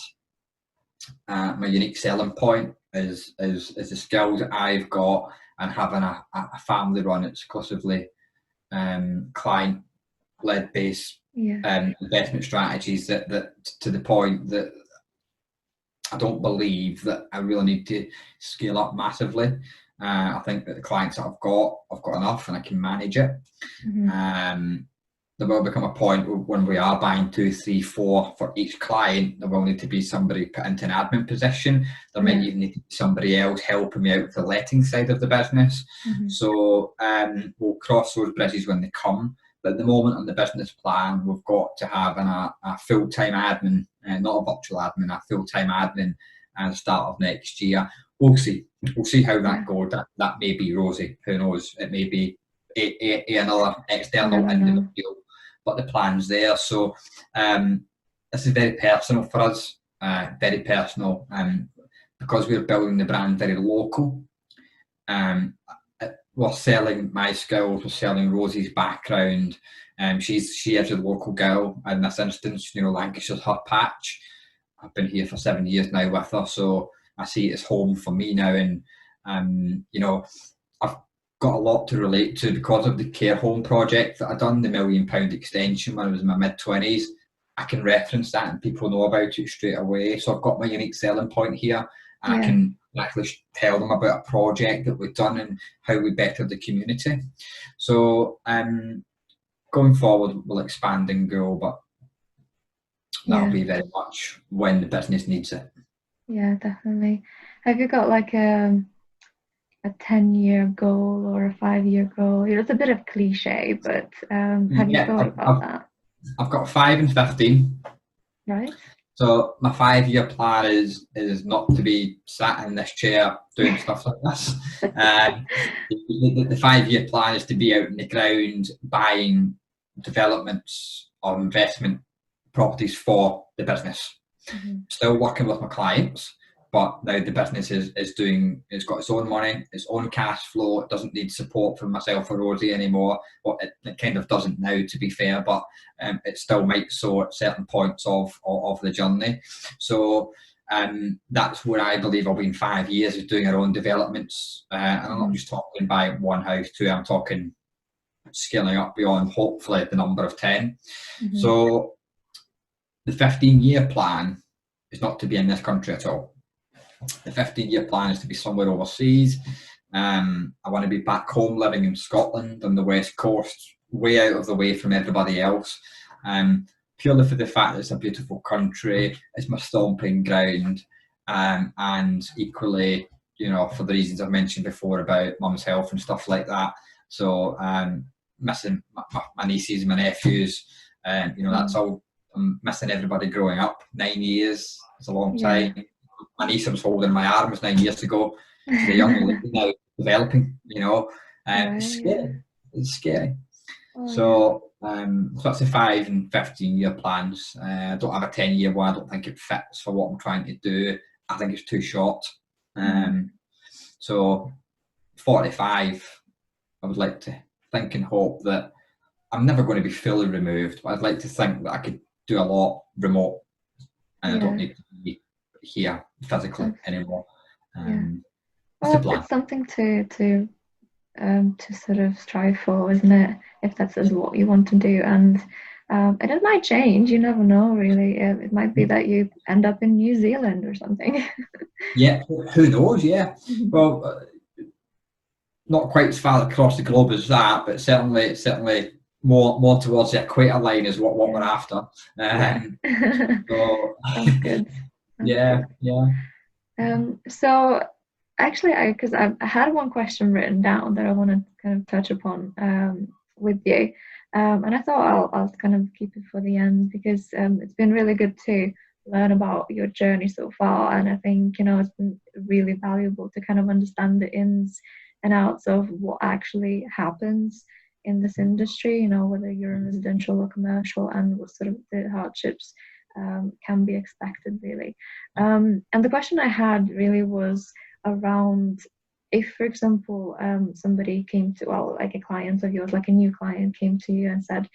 my unique selling point is the skills that I've got, and having a family run exclusively client-led based investment strategies that to the point that I don't believe that I really need to scale up massively. I think that the clients that I've got enough, and I can manage it. There will become a point when we are buying 2, 3, 4 for each client. There will need to be somebody put into an admin position. There might even need to be somebody else helping me out with the letting side of the business. So we'll cross those bridges when they come. But at the moment on the business plan, we've got to have a full-time admin, not a virtual admin, a full-time admin at the start of next year. We'll see. We'll see how that goes. That may be Rosie. Who knows? It may be another external individual. But the plan's there. So this is very personal for us. Very personal. Because we're building the brand very local. We're selling my skills, we're selling Rosie's background. She is a local girl in this instance, you know, Lancashire's her patch. I've been here for 7 years now with her, so I see it as home for me now. And you know, I've got a lot to relate to because of the care home project that I done, the £1 million extension when I was in my mid-20s. I can reference that and people know about it straight away. So I've got my unique selling point here, and I can actually tell them about a project that we've done and how we bettered the community. So going forward, we'll expand and grow, but that'll be very much when the business needs it. Yeah, definitely. Have you got like a 10-year goal or a 5-year goal? You know, it's a bit of cliche, but have you thought about that? I've got 5 and 15. Right. So my 5-year plan is not to be sat in this chair doing stuff like this. The 5-year plan is to be out in the ground buying developments or investment properties for the business. Still working with my clients, but now the business is doing, it's got its own money, its own cash flow. It doesn't need support from myself or Rosie anymore. Well, it kind of doesn't now, to be fair, but it still might so at certain points of the journey. So that's where I believe I'll be in 5 years, is doing our own developments. And I'm not just talking by one house, two, I'm talking scaling up beyond hopefully the number of 10. So the 15-year plan is not to be in this country at all. The 15-year plan is to be somewhere overseas. I want to be back home living in Scotland on the west coast, way out of the way from everybody else. Purely for the fact that it's a beautiful country, it's my stomping ground, and equally, you know, for the reasons I've mentioned before about mum's health and stuff like that. So missing my nieces and my nephews, you know, that's all. I'm missing everybody growing up. 9 years is a long time. My niece I was holding in my arms 9 years ago. She's a young lady now, developing, you know. It's scary. It's scary. So that's the 5 and 15-year plans. I don't have a 10-year one. I don't think it fits for what I'm trying to do. I think it's too short. So 45, I would like to think and hope that I'm never going to be fully removed, but I'd like to think that I could do a lot remote, and I don't need to be here physically anymore. It's something to sort of strive for, isn't it? If that's what you want to do, and it might change. You never know, really. It might be that you end up in New Zealand or something. Yeah, who knows? Yeah, well, not quite as far across the globe as that, but certainly more towards the equator line is what we're after. So that's good. Yeah. So actually, I had one question written down that I want to kind of touch upon with you, and I thought I'll kind of keep it for the end, because it's been really good to learn about your journey so far, and I think, you know, it's been really valuable to kind of understand the ins and outs of what actually happens in this industry, you know, whether you're in residential or commercial, and what sort of the hardships can be expected, really. And the question I had really was around, if, for example, somebody came to, well, like a client of yours, like a new client came to you and said,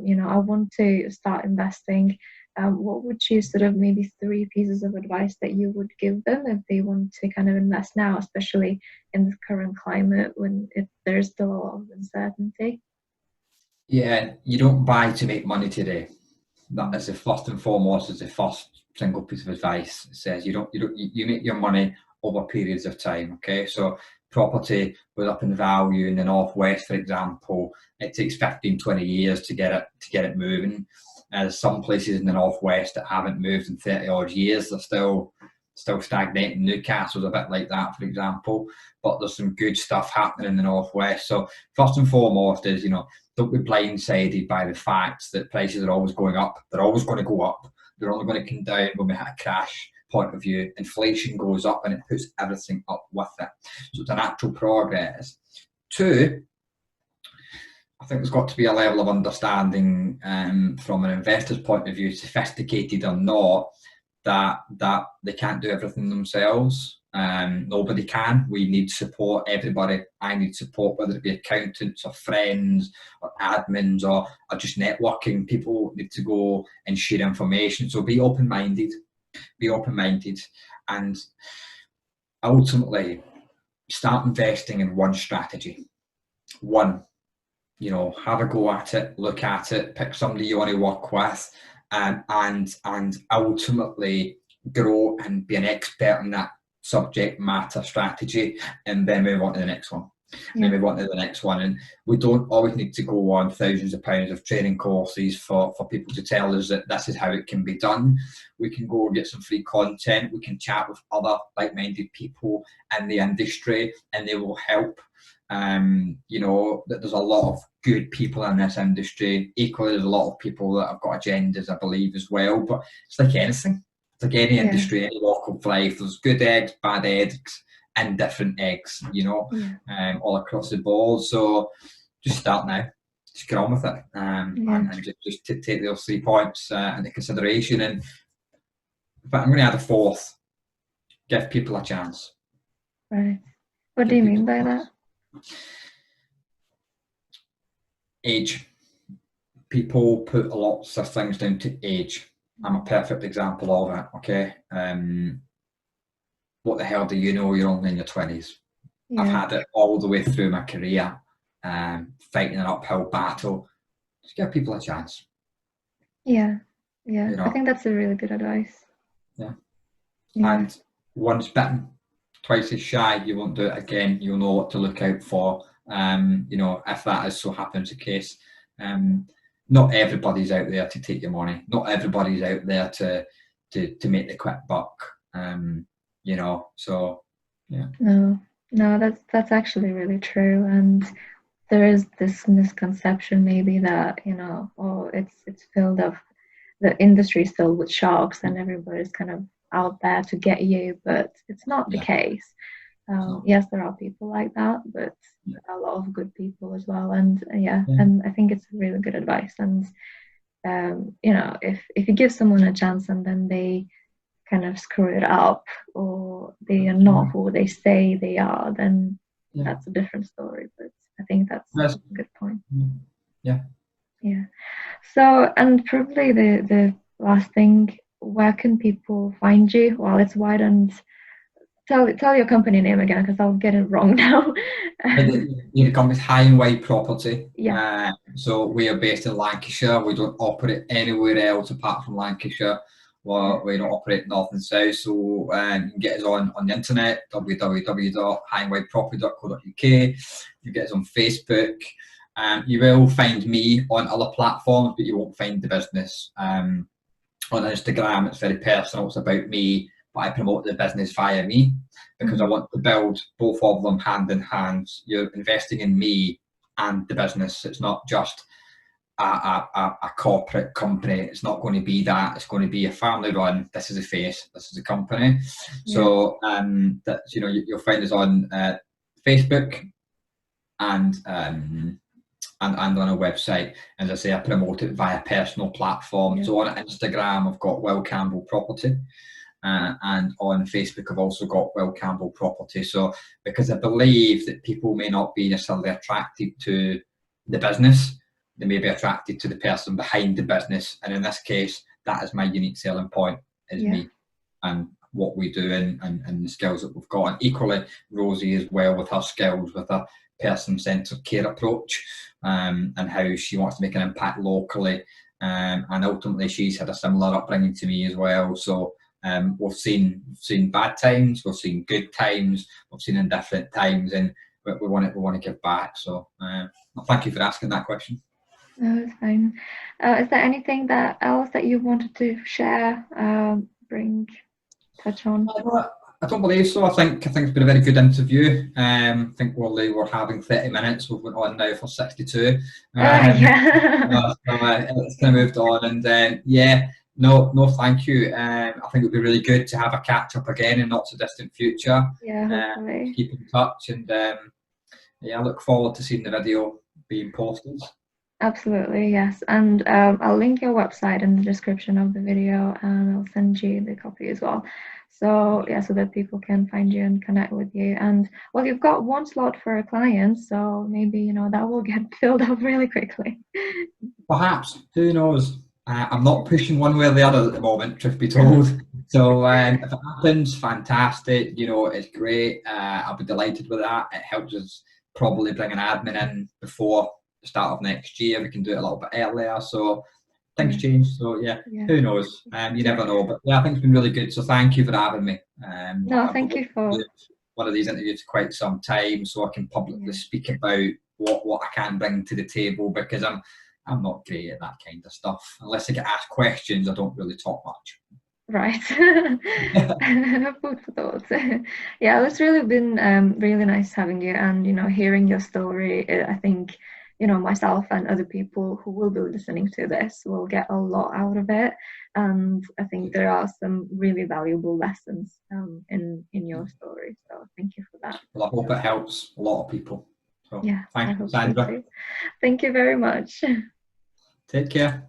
you know, I want to start investing. What would you sort of, maybe 3 pieces of advice that you would give them if they want to kind of invest now, especially in the current climate when there's still a lot of uncertainty? Yeah, you don't buy to make money today. That is the first and foremost, is the first single piece of advice. It says you make your money over periods of time. Okay, so property goes up in value in the northwest, for example. It takes 15-20 years to get it moving. There's some places in the northwest that haven't moved in 30 odd years. They're still stagnating. Newcastle's a bit like that, for example, but there's some good stuff happening in the northwest. So first and foremost is, you know, don't be blindsided by the fact that prices are always going up. They're always going to go up. They're only going to come down when we hit a crash point of view. Inflation goes up and it puts everything up with it. So it's a natural progress. 2, I think there's got to be a level of understanding from an investor's point of view, sophisticated or not, that they can't do everything themselves. Nobody can. We need support. Everybody. I need support, whether it be accountants or friends or admins or just networking. People need to go and share information. So be open-minded. Be open-minded, and ultimately start investing in one strategy. One. You know, have a go at it, look at it, pick somebody you want to work with, and ultimately grow and be an expert in that subject matter strategy, and then move on to the next one. And then move on to the next one. And we don't always need to go on thousands of pounds of training courses for people to tell us that this is how it can be done. We can go and get some free content. We can chat with other like-minded people in the industry, and they will help You know, that there's a lot of good people in this industry. Equally, there's a lot of people that have got agendas, I believe, as well. But it's like anything. It's like any Yeah. industry, any walk of life. There's good eggs, bad eggs, indifferent eggs, you know, Yeah. all across the board. So just start now. Just get on with it, Yeah. and just take those 3 points into consideration. And but I'm going to add a fourth: give people a chance. Right. What do Give you people mean by a that? chance. Age. People put a lot of things down to age. I'm a perfect example of it. Okay. What the hell do you know? You're only in your 20s. I've Yeah. had it all the way through my career, fighting an uphill battle. Just give people a chance. Yeah. Yeah. You I know. think that's a really good advice. Yeah. Yeah. And once bitten, twice as shy. You won't do it again. You'll know what to look out for. You know, if that is so happens the case. Not everybody's out there to take your money. Not everybody's out there to make the quick buck. You know, so yeah. No. No, that's actually really true. And there is this misconception maybe that, oh, it's filled of the industry is filled with sharks and everybody's kind of out there to get you, but it's not the Yeah. case. So, Yes, there are people like that, but yeah. there are a lot of good people as well. And yeah, Yeah. and I think it's really good advice. And if you give someone a chance and then they kind of screw it up or they are not who they say they are, then Yeah. that's a different story. But I think that's Yes. a good point. Yeah. Yeah. So, and probably the last thing, where can people find you? Well, it's wide and tell your company name again because I'll get it wrong now. The company's High and Wide Property. Yeah. So we are based in Lancashire. We don't operate anywhere else apart from Lancashire. Well, we don't operate north and south. So you can get us on the internet, www.highandwideproperty.co.uk. You get us on Facebook. You will find me on other platforms, but you won't find the business. On Instagram, it's very personal. It's about me, but I promote the business via me because I want to build both of them hand in hand. You're investing in me and the business. It's not just a corporate company. It's not going to be that. It's going to be a family run. This is a face. This is a company. So that you'll find us on Facebook and on a website. As I say, I promote it via personal platforms. So on Instagram, I've got Will Campbell Property. And on Facebook, I've also got Will Campbell Property. So because I believe that people may not be necessarily attracted to the business, they may be attracted to the person behind the business. And in this case, that is my unique selling point, is me and what we do and the skills that we've got. And equally, Rosie as well with her skills, with her person-centred care approach, and how she wants to make an impact locally. And ultimately, she's had a similar upbringing to me as well. So we've seen bad times, we've seen good times, we've seen indifferent times, and we want to give back. So thank you for asking that question. No, it's fine. Is there anything else that you wanted to share, touch on? I don't believe so. I think it's been a very good interview. I think we're having 30 minutes. We've went on now for 62. It's kind of moved on, and no, thank you. I think it would be really good to have a catch up again in not so distant future. Yeah, hopefully. Keep in touch, and I look forward to seeing the video being posted. Absolutely, yes. And I'll link your website in the description of the video, and I'll send you the copy as well. So so that people can find you and connect with you. And well, you've got one slot for a client, so maybe that will get filled up really quickly. Perhaps, who knows? I'm not pushing one way or the other at the moment, truth be told. So if it happens, fantastic. It's great. I'll be delighted with that. It helps us probably bring an admin in before the start of next year. We can do it a little bit earlier. So things change. So who knows? You never know. But I think it's been really good. So thank you for having me. No, thank you for one of these interviews for quite some time, so I can publicly speak about what I can bring to the table, because I'm not great at that kind of stuff. Unless I get asked questions, I don't really talk much. Right. Food for thought. Yeah, it's really been really nice having you, and hearing your story. I think myself and other people who will be listening to this will get a lot out of it, and I think there are some really valuable lessons in your story. So thank you for that. Well, I hope it helps a lot of people. So Yeah, I thank you, hope so Sandra. too. Thank you very much. Take care.